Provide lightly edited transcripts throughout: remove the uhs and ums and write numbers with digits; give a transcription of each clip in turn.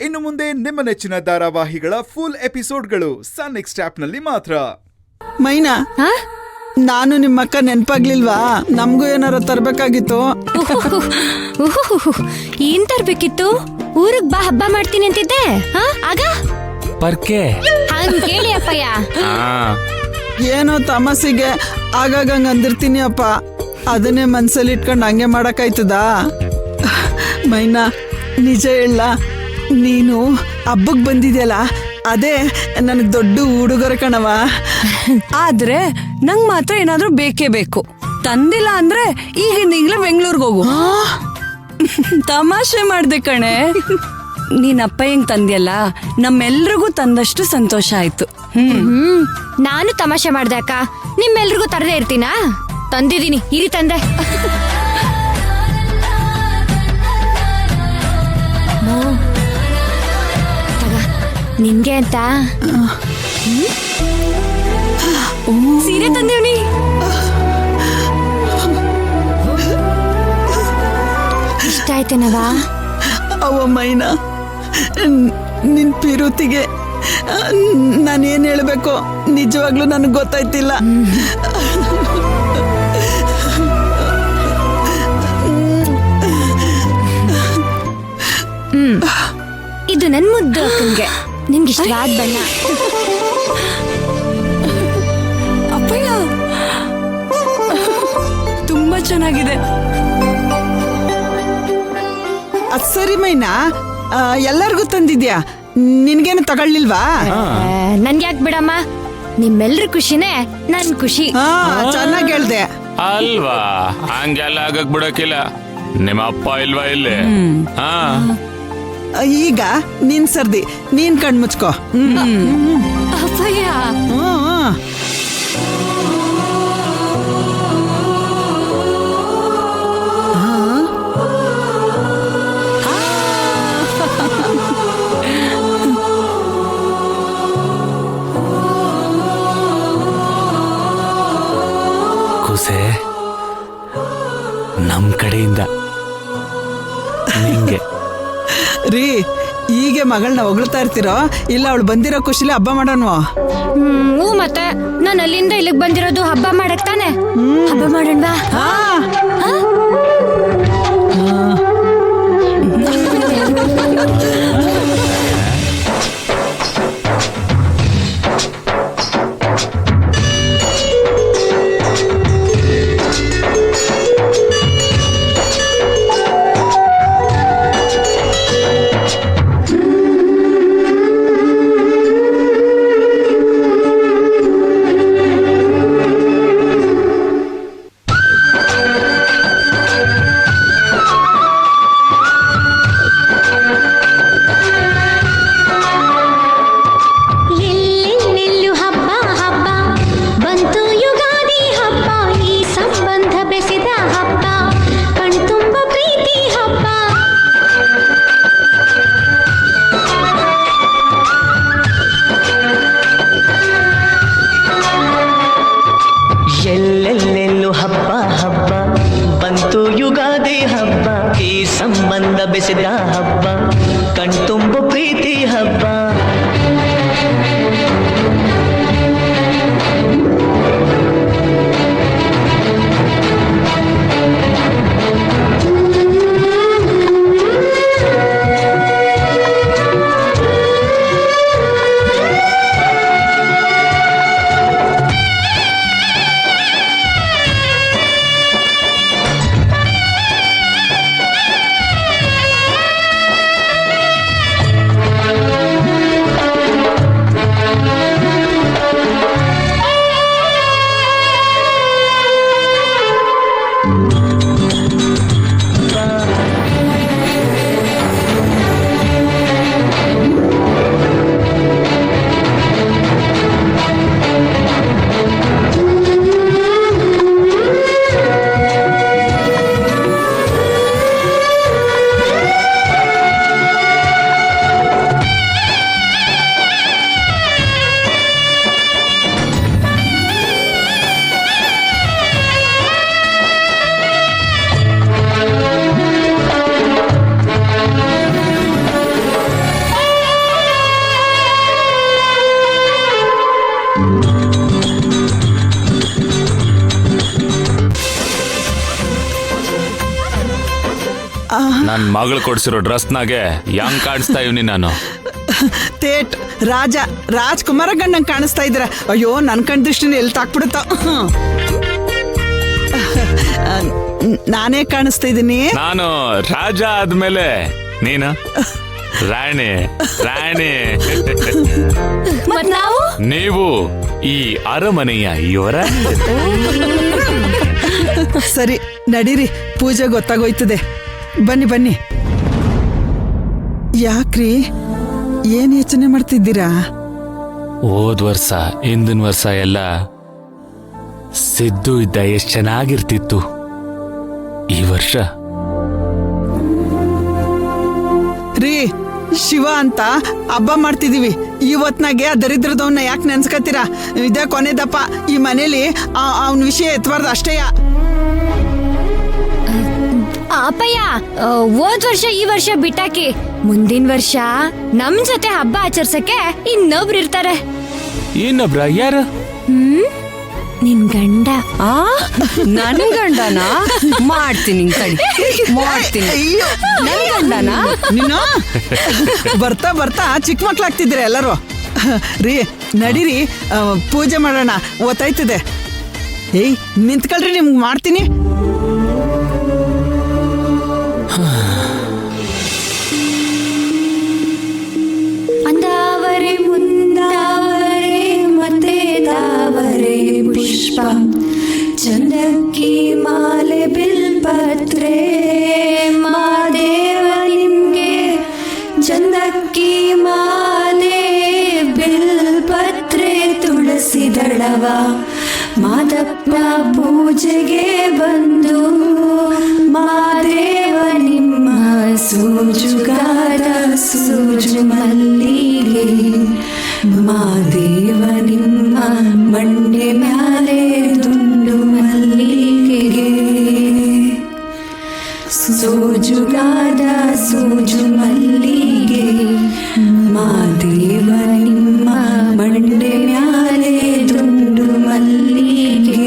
ಇನ್ನು ಮುಂದೆ ನಿಮ್ಮ ನೆಚ್ಚಿನ ಧಾರಾವಾಹಿಗಳ ಫುಲ್ ಎಪಿಸೋಡ್ಗಳು ಸನ್ ನೆಕ್ಸ್ಟ್ ಆಪ್ನಲ್ಲಿ ಮಾತ್ರ. ಮೈನಾ, ನಾನು ನಿಮ್ಮಕ್ಕ ನೆನ್ಪಾಗ್ಲಿಲ್ವಾ? ನಮ್ಗೂ ಏನಾರ ತರ್ಬೇಕಾಗಿತ್ತು. ಏನ್ ತರ್ಬೇಕಿತ್ತು? ಊರಿಗ್ ಬಾ, ಹಬ್ಬ ಮಾಡ್ತೀನಿ ಅಂತಿದ್ದೆ. ಆಗ ಪರ್ಕೆ ಹಂಗ್ ಕೇಳಿ ಅಪ್ಪಯ್ಯ. ಏನೋ ತಮಸಿಗೆ ಆಗಾಗ ಹಂಗ ಅಂದಿರ್ತೀನಿ ಅಪ್ಪ. ಅದನ್ನೇ ಮನ್ಸಲ್ಲಿ ಇಟ್ಕೊಂಡು ಹಂಗೆ ಮಾಡಕ್ಕಾಯ್ತದಾ? ಮೈನಾ, ನಿಜ ಹೇಳ, ನೀನು ಹಬ್ಬಕ್ ಬಂದಿದ್ಯಲ್ಲ, ಅದೇ ನನಗ್ ದೊಡ್ಡ ಉಡುಗೊರೆ ಕಣವ. ಆದ್ರೆ ನಂಗ್ ಮಾತ್ರ ಏನಾದ್ರೂ ಬೇಕೇ ಬೇಕು. ತಂದಿಲ್ಲ ಅಂದ್ರೆ ಈಗಿಂದೀಗ್ಲೇ ಬೆಂಗಳೂರಿಗೆ ಹೋಗು. ತಮಾಷೆ ಮಾಡ್ದೆ ಕಣೆ. ನೀನ್ ಅಪ್ಪಯ್ಯಂಗ್ ತಂದ್ಯಲ್ಲ, ನಮ್ಮೆಲ್ರಿಗೂ ತಂದಷ್ಟು ಸಂತೋಷ ಆಯ್ತು. ನಾನು ತಮಾಷೆ ಮಾಡ್ದೆ ಅಕ್ಕ. ನಿಮ್ಮೆಲ್ರಿಗೂ ತರದೇ ಇರ್ತೀನಾ? ತಂದಿದೀನಿ, ಇರಿ ತಂದೆ. ನಿನ್ಗೆ ಅಂತ ಸೀರೆ ತಂದೇವ್ನಿ. ಇಷ್ಟ ಆಯ್ತೇನವ? ಅವ ಮೈನಾ, ನಿನ್ ಪಿರುತಿಗೆ ನಾನೇನ್ ಹೇಳ್ಬೇಕು ನಿಜವಾಗ್ಲೂ ನನಗ್ ಗೊತ್ತಾಯ್ತಿಲ್ಲ. ಇದು ನನ್ ಮುದ್ದು ಅಕ್ಕನ್ಗೆ. ನಿಮ್ಗೆ ಇಷ್ಟವಾದ ಬಣ್ಣ. ಅಪ್ಪಯ್ಯ, ತುಂಬಾ ಚೆನ್ನಾಗಿದೆ. ಅದ್ ಸರಿ ಮೈನಾ, ಎಲ್ಲರಿಗೂ ತಂದಿದ್ಯಾ? ನಿನ್ಗೇನು ತಗೊಳ್ಳಿಲ್ವಾ? ನನ್ಗೆ ಯಾಕೆ ಬಿಡಮ್ಮ, ನಿಮ್ಮೆಲ್ರ ಖುಷಿನೇ ನನ್ ಖುಷಿ. ಚೆನ್ನಾಗಿ ಹೇಳ್ದೆ ಅಲ್ವಾ? ಹಂಗೆಲ್ಲ ಆಗಕ್ ಬಿಡಕ್ಕಿಲ್ಲ. ನಿಮ್ಮ ಅಪ್ಪ ಇಲ್ವಾ ಇಲ್ಲಿ? ಈಗ ನಿನ್ ಸರ್ದಿ, ನೀನ್ ಕಣ್ ಮುಚ್ಕೋ. ಅಪ್ಪಯ್ಯ, ಕುಸೆ, ನಮ್ ಕಡೆಯಿಂದ ನಿಂಗೆ. ರೀ, ಹೀಗೆ ಮಗಳನ್ನ ಹೊಗಳ್ತಾ ಇರ್ತಿರೋ ಇಲ್ಲ ಅವಳು ಬಂದಿರೋ ಖುಷಿಲಿ ಹಬ್ಬ ಮಾಡೋಣ? ಹ್ಞೂ, ಮತ್ತೆ ನಾನು ಅಲ್ಲಿಂದ ಇಲ್ಲಿಗೆ ಬಂದಿರೋದು ಹಬ್ಬ ಮಾಡಕ್ ತಾನೆ. ಹಬ್ಬ ಮಾಡೋಣ ಬಾ. ನನ್ ಮಗಳು ಕೊಡ್ಸಿರೋ ಡ್ರೆಸ್ನಾಗೆ ಹೆಂಗ್ ಕಾಣಿಸ್ತಾ ಇವ್ನಿ ನಾನು? ತೇಟ್ ರಾಜ್ಕುಮಾರ ಗಂಡಂಗ್ ಕಾಣಿಸ್ತಾ ಇದ್ರ. ಅಯ್ಯೋ ನನ್ ಕಣ್ ದೃಷ್ಟಿನ ಎಲ್ಲಿ ತಾಕ್ಬಿಡುತ್ತ. ನಾನೇ ಕಾಣಿಸ್ತಾ ಇದ್ದೀನಿ. ನಾನು ರಾಜ ಆದ್ಮೇಲೆ ನೀನು ರಾಣಿ. ಮತ್ ನಾವು ನೀವು ಈ ಅರಮನೆಯ ಇವರ. ಸರಿ ನಡೀರಿ, ಪೂಜೆ ಗೊತ್ತಾಗೋಯ್ತದೆ. ಬನ್ನಿ. ಯಾಕ್ರಿ ಏನ್ ಯೋಚನೆ ಮಾಡ್ತಿದ್ದೀರಾ? ಹೋದ್ ವರ್ಷ ಹಿಂದಿನ ವರ್ಷ ಎಲ್ಲ ಸಿದ್ದು ಇದ್ದ ಎಷ್ಟ್ ಚೆನ್ನಾಗಿರ್ತಿತ್ತು. ಈ ವರ್ಷ ರೀ ಶಿವ ಅಂತ ಹಬ್ಬ ಮಾಡ್ತಿದೀವಿ. ಇವತ್ನಾಗೆ ಆ ದರಿದ್ರದವನ್ನ ಯಾಕೆ ನೆನ್ಸ್ಕತ್ತೀರಾ? ಇದೇ ಕೊನೆದಪ್ಪ. ಈ ಮನೇಲಿ ಅವನ ವಿಷಯ ಎತ್ತಬಾರ್ದು ಅಷ್ಟೇಯ. ಅಪ್ಪಯ್ಯ, ಹೋದ್ ವರ್ಷ ಈ ವರ್ಷ ಬಿಟ್ಟಾಕಿ. ಮುಂದಿನ ವರ್ಷ ನಮ್ ಜೊತೆ ಹಬ್ಬ ಆಚರ್ಸಕ್ಕೆ ಇನ್ನೊಬ್ರು ಇರ್ತಾರೆ. ಇನ್ನೊಬ್ರ ಯಾರು? ನಿನ್ ಗಂಡ. ನನ್ ಗಂಡನ ಮಾಡ್ತೀನಿ ತಡಿ, ಮಾಡ್ತೀನಿ. ಅಯ್ಯೋ, ನನ್ ಗಂಡನ ನೀನು ಬರ್ತಾ ಚಿಕ್ಕ ಮಕ್ಳಾಗ್ತಿದ್ದೀರ ಎಲ್ಲರೂ. ರೀ ನಡೀರಿ, ಪೂಜೆ ಮಾಡೋಣ, ಗೊತ್ತಾಯ್ತದೆ. ಏಯ್ ನಿಂತ್ಕೊಳ್ರಿ, ನಿಮ್ಗೆ ಮಾಡ್ತೀನಿ. ಅಂದಾವರೆ ಮುಂದಾವರೆ ಮತ್ತೆ ತಾವರೆ ಪುಷ್ಪ, ಚಂದಕ್ಕಿ ಮಾಲೆ ಬಿಲ್ಪತ್ರೆ, ಮಾದೇವ ನಿಮ್ಗೆ ಚಂದಕ್ಕಿ ಮಾಲೆ ಬಿಲ್ಪತ್ರೆ, ತುಳಸಿ ದಳವ ಮಾದಪ್ಪ ಪೂಜೆಗೆ ಬಂದು, ಮಾದೇವ ನಿಮ್ಮ ಸೂಜುಗಾರ ಸೂಜು ಮಲ್ಲಿಗೆ, ಮಾದೇವ ನಿಮ್ಮ ಮಂಡೆ ಮ್ಯಾಲೆ ದುಂಡು ಮಲ್ಲಿಗೆಗೆ, ಸೂಜುಗಾದ ಸೂಜು ಮಲ್ಲಿಗೆ, ಮಾದೇವ ನಿಮ್ಮ ಮಂಡೆ ಮ್ಯಾಲೆ ದುಂಡು ಮಲ್ಲಿಗೆ.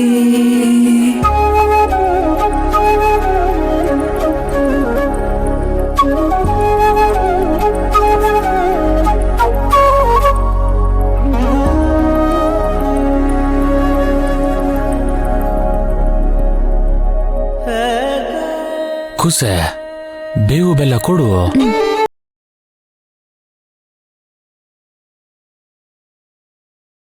ಕುಸೆ ಬೇವು ಬೆಲ್ಲ ಕೊಡು.